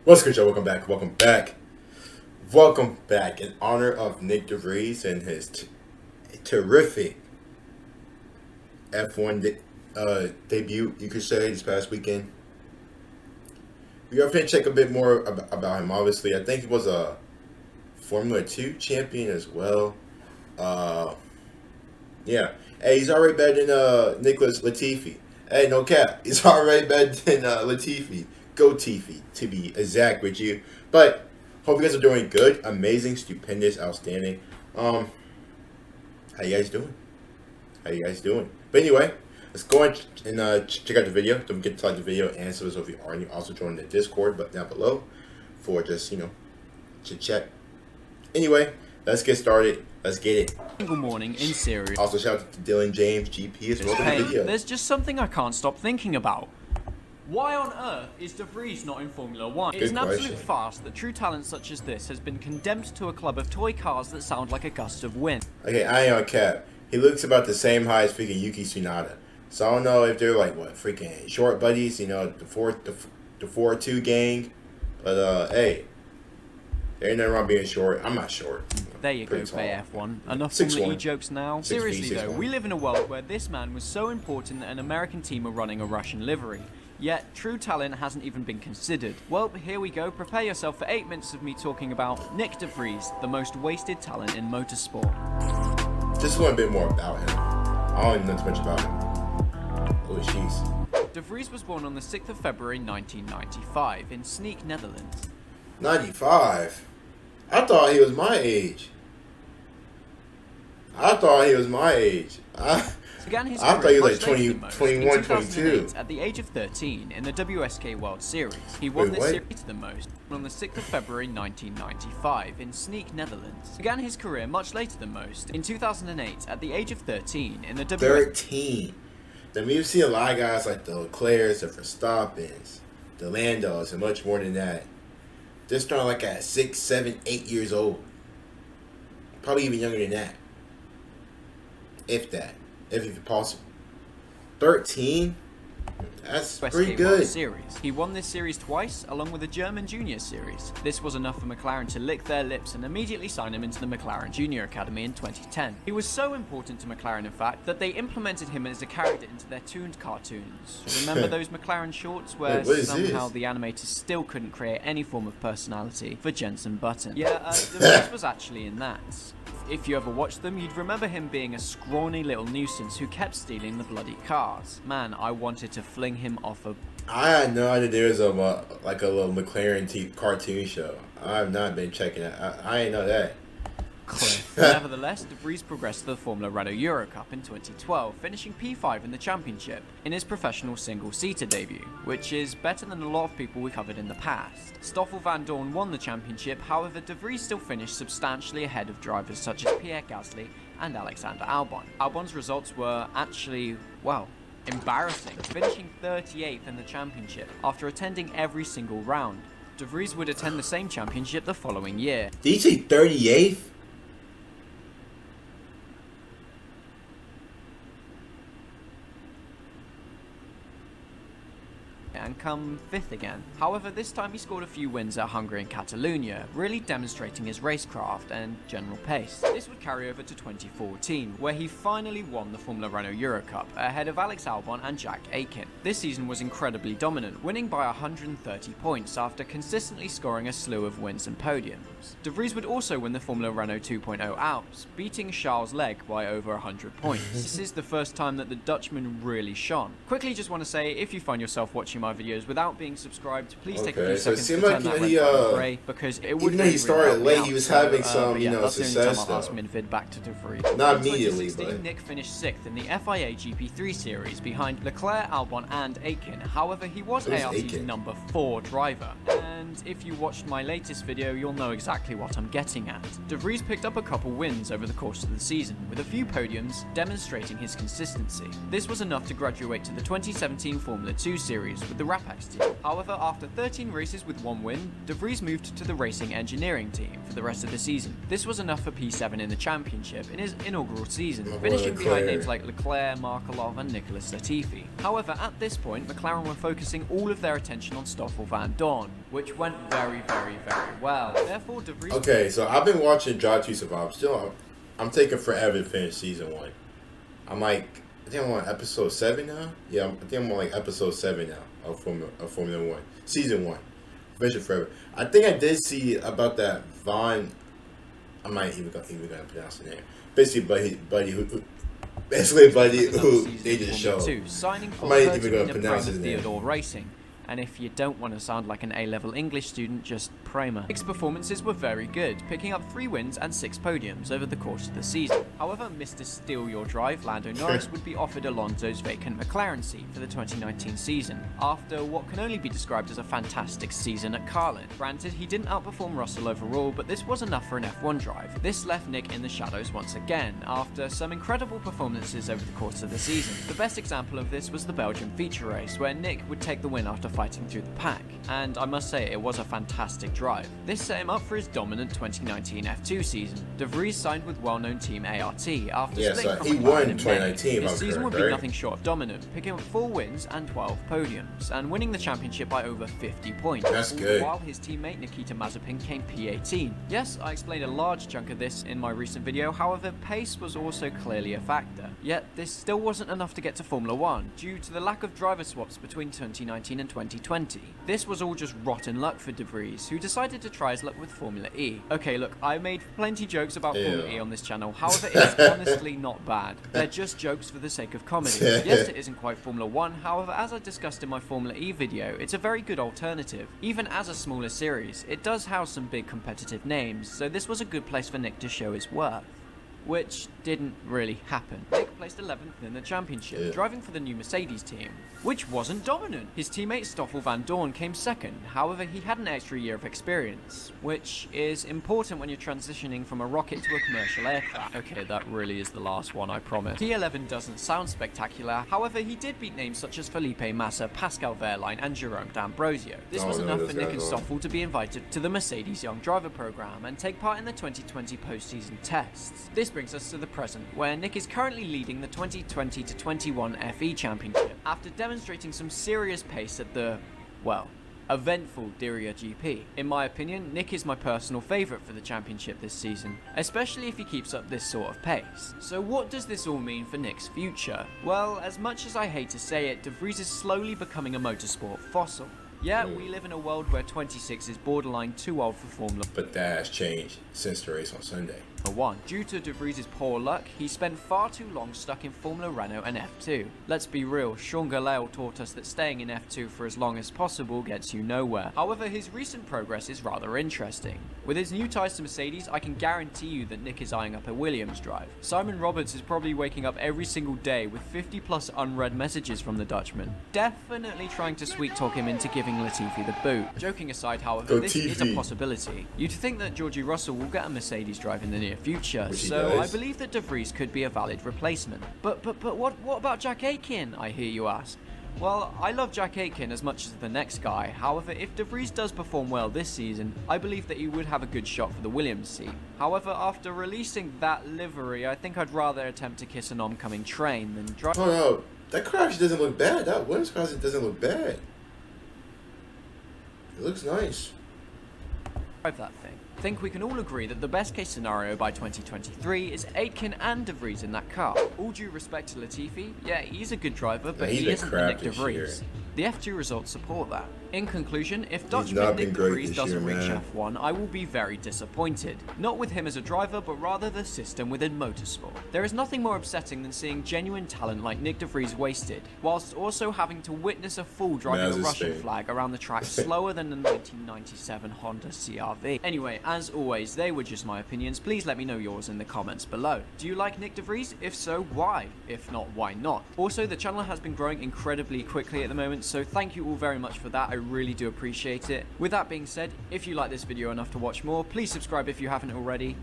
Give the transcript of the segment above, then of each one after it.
What's good, y'all? Welcome back. Welcome back. In honor of Nyck De Vries and his terrific F1 debut, you could say, this past weekend. We are going to check a bit more about him. Obviously, I think he was a Formula 2 champion as well. Yeah. Hey, he's already better than Nicholas Latifi. Hey, no cap. He's already better than Latifi. Go Tiffy, to be exact with you. But hope you guys are doing good, amazing, stupendous, outstanding. How you guys doing? But anyway, let's go and check out the video. Don't forget to like the video and so if you are new, also join the Discord but down below for just chit chat. Anyway, let's get started. Let's get it. Single morning in series. Also shout out to Dylan James GP as well for the video. There's just something I can't stop thinking about. Why on earth is De Vries not in Formula 1? It's an absolute farce that true talent such as this has been condemned to a club of toy cars that sound like a gust of wind. Okay, I ain't on cap. He looks about the same height as freaking Yuki Tsunoda. So I don't know if they're like, what, freaking short buddies, the 4-2 gang. But, hey, there ain't nothing wrong being short. I'm not short. There you go, Bay F1. Enough Formula E jokes now. Seriously though, we live in a world where this man was so important that an American team are running a Russian livery. Yet, true talent hasn't even been considered. Well, here we go. Prepare yourself for 8 minutes of me talking about Nyck De Vries, the most wasted talent in motorsport. Just a little bit more about him. I don't even know too much about him. Oh, jeez. De Vries was born on the 6th of February 1995 in Nyck, Netherlands. 95? I thought he was my age. I thought he was like 21, 22. At the age of 13 in the WSK World Series. He won this series the most on the 6th of February 1995 in Nyck, Netherlands. Began his career much later than most in 2008 at the age of 13 in the WSK. 13. Then we've seen a lot of guys like the Leclercs, the Verstappens, the Landos, and much more than that. They're starting like at 6, 7, 8 years old. Probably even younger than that. If that. If it's possible. 13? That's pretty good. Series. He won this series twice, along with the German Junior Series. This was enough for McLaren to lick their lips and immediately sign him into the McLaren Junior Academy in 2010. He was so important to McLaren, in fact, that they implemented him as a character into their tuned cartoons. Remember those McLaren shorts where somehow the animators still couldn't create any form of personality for Jensen Button? Yeah, De Vries was actually in that. If you ever watched them, you'd remember him being a scrawny little nuisance who kept stealing the bloody cars. Man, I wanted to fling him off a... I had no idea there was like a little McLaren cartoon show. I have not been checking it. I ain't know that. Nevertheless, De Vries progressed to the Formula Renault Euro Cup in 2012, finishing P5 in the championship in his professional single-seater debut, which is better than a lot of people we covered in the past. Stoffel van Dorn won the championship, however De Vries still finished substantially ahead of drivers such as Pierre Gasly and Alexander Albon. Albon's results were actually, well, embarrassing, finishing 38th in the championship after attending every single round. De Vries would attend the same championship the following year. Did you say 38th? And come 5th again. However, this time he scored a few wins at Hungary and Catalonia, really demonstrating his racecraft and general pace. This would carry over to 2014, where he finally won the Formula Renault Euro Cup, ahead of Alex Albon and Jack Aitken. This season was incredibly dominant, winning by 130 points after consistently scoring a slew of wins and podiums. De Vries would also win the Formula Renault 2.0 Alps, beating Charles Leclerc by over 100 points. This is the first time that the Dutchman really shone. Quickly just want to say, if you find yourself watching my videos without being subscribed, please take a few seconds to turn that red button gray, because it would really started late, he was having some, success though. Last minute vid back to De Vries. Not immediately, but Nyck finished 6th in the FIA GP3 series behind Leclerc, Albon and Aitken. However, he was ART's number 4 driver. And if you watched my latest video, you'll know exactly what I'm getting at. De Vries picked up a couple wins over the course of the season, with a few podiums demonstrating his consistency. This was enough to graduate to the 2017 Formula 2 series with the Rapax team. However, after 13 races with 1 win, De Vries moved to the racing engineering team for the rest of the season. This was enough for P7 in the championship in his inaugural season, finishing behind names like Leclerc, Markelov and Nicholas Latifi. However, at this point, McLaren were focusing all of their attention on Stoffel van Dorn, which which went very, very, very well. Therefore, De Vries... Okay, so I've been watching Drive to Survive. Still, I'm taking forever to finish season 1. I'm like, I think I'm on episode 7 now. Yeah, I think I'm on like episode 7 now of Formula 1. Season 1. Finish it forever. I think I did see about that Von... I'm not even gonna pronounce the name. Basically, Buddy who they just showed. Signing for I'm not even gonna pronounce his name. Theodore Racing. And if you don't want to sound like an A-level English student, just Kramer. Nick's performances were very good, picking up 3 wins and 6 podiums over the course of the season. However, Mr. Steal Your Drive, Lando Norris, would be offered Alonso's vacant McLaren seat for the 2019 season, after what can only be described as a fantastic season at Carlin. Granted, he didn't outperform Russell overall, but this was enough for an F1 drive. This left Nick in the shadows once again, after some incredible performances over the course of the season. The best example of this was the Belgian feature race, where Nick would take the win after fighting through the pack, and I must say it was a fantastic drive. This set him up for his dominant 2019 F2 season. De Vries signed with well-known team ART after splitting from he McLaren won in 2019. May. His season would be right? nothing short of dominant, picking up 4 wins and 12 podiums, and winning the championship by over 50 points. That's good. While his teammate Nikita Mazepin came P18. Yes, I explained a large chunk of this in my recent video, however, pace was also clearly a factor. Yet, this still wasn't enough to get to Formula 1, due to the lack of driver swaps between 2019 and 2020. This was all just rotten luck for De Vries, who decided to try his luck with Formula E. Okay, look, I made plenty jokes about Formula E on this channel, however, it's honestly not bad. They're just jokes for the sake of comedy. Yes, it isn't quite Formula 1, however, as I discussed in my Formula E video, it's a very good alternative. Even as a smaller series, it does house some big competitive names, so this was a good place for Nick to show his worth. Which didn't really happen. Nick placed 11th in the championship, driving for the new Mercedes team, which wasn't dominant. His teammate Stoffel Van Dorn came second, however he had an extra year of experience, which is important when you're transitioning from a rocket to a commercial aircraft. Okay, that really is the last one, I promise. P11 doesn't sound spectacular, however he did beat names such as Felipe Massa, Pascal Wehrlein and Jerome D'Ambrosio. This was enough for Nick and Stoffel to be invited to the Mercedes Young Driver program and take part in the 2020 postseason tests. This brings us to the present, where Nick is currently leading the 2020-21 FE Championship after demonstrating some serious pace at the, well, eventful Diriyah GP. In my opinion, Nick is my personal favourite for the championship this season, especially if he keeps up this sort of pace. So what does this all mean for Nick's future? Well, as much as I hate to say it, De Vries is slowly becoming a motorsport fossil. Yeah, we live in a world where 26 is borderline too old for Formula 1. But that has changed since the race on Sunday. Due to De Vries' poor luck, he spent far too long stuck in Formula Renault and F2. Let's be real, Sean Gelael taught us that staying in F2 for as long as possible gets you nowhere. However, his recent progress is rather interesting. With his new ties to Mercedes, I can guarantee you that Nick is eyeing up a Williams drive. Simon Roberts is probably waking up every single day with 50 plus unread messages from the Dutchman, definitely trying to sweet talk him into giving Latifi the boot. Joking aside, however, this is a possibility. You'd think that Georgie Russell will get a Mercedes drive in the near future, so I believe that De Vries could be a valid replacement. But what about Jack Aitken, I hear you ask? Well, I love Jack Aitken as much as the next guy, however, if De Vries does perform well this season, I believe that he would have a good shot for the Williams seat. However, after releasing that livery, I think I'd rather attempt to kiss an oncoming train than drive. Oh no, that car actually doesn't look bad. That Williams car doesn't look bad. It looks nice. That thing. I think we can all agree that the best case scenario by 2023 is Aitken and De Vries in that car. All due respect to Latifi, yeah, he's a good driver, but he isn't the Nyck De Vries. The F2 results support that. In conclusion, if Dutchman Nyck De Vries doesn't reach F1, I will be very disappointed. Not with him as a driver, but rather the system within motorsport. There is nothing more upsetting than seeing genuine talent like Nyck De Vries wasted, whilst also having to witness a fool driving a Russian flag around the track slower than the 1997 Honda CR-V. Anyway, as always, they were just my opinions. Please let me know yours in the comments below. Do you like Nyck De Vries? If so, why? If not, why not? Also, the channel has been growing incredibly quickly at the moment, so thank you all very much for that. I really do appreciate it. With that being said, if you like this video enough to watch more, please subscribe if you haven't already,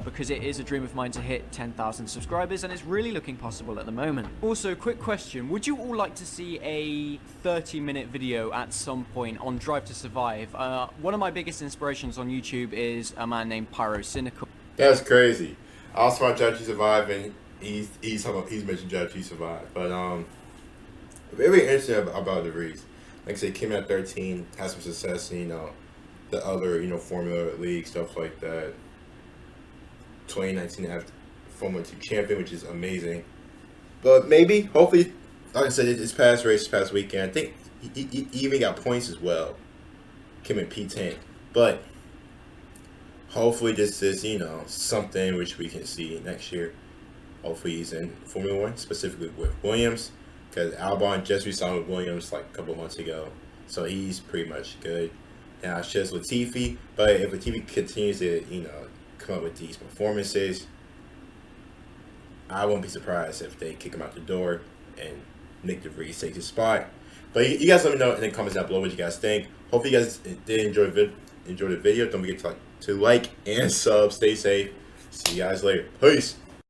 because it is a dream of mine to hit 10,000 subscribers, and it's really looking possible at the moment. Also, quick question, would you all like to see a 30-minute video at some point on Drive to Survive? One of my biggest inspirations on YouTube is a man named Pyro Cynical. That's crazy. I also watch Drive to Survive, and he's mentioned Drive to Survive, but very interesting about De Vries. like I said, came out at 13, had some success in, the other, Formula League, stuff like that. 2019 had Formula 2 champion, which is amazing. But maybe, hopefully, like I said, it's past race, past weekend. I think he even got points as well. Came in P10. But hopefully this is, something which we can see next year. Hopefully he's in Formula 1, specifically with Williams. Because Albon just resigned with Williams like a couple months ago. So he's pretty much good. Now it's just Latifi. But if Latifi continues to, come up with these performances, I won't be surprised if they kick him out the door and Nyck De Vries takes his spot. But you guys let me know in the comments down below what you guys think. Hopefully you guys did enjoy the video. Don't forget to like and sub. Stay safe. See you guys later. Peace.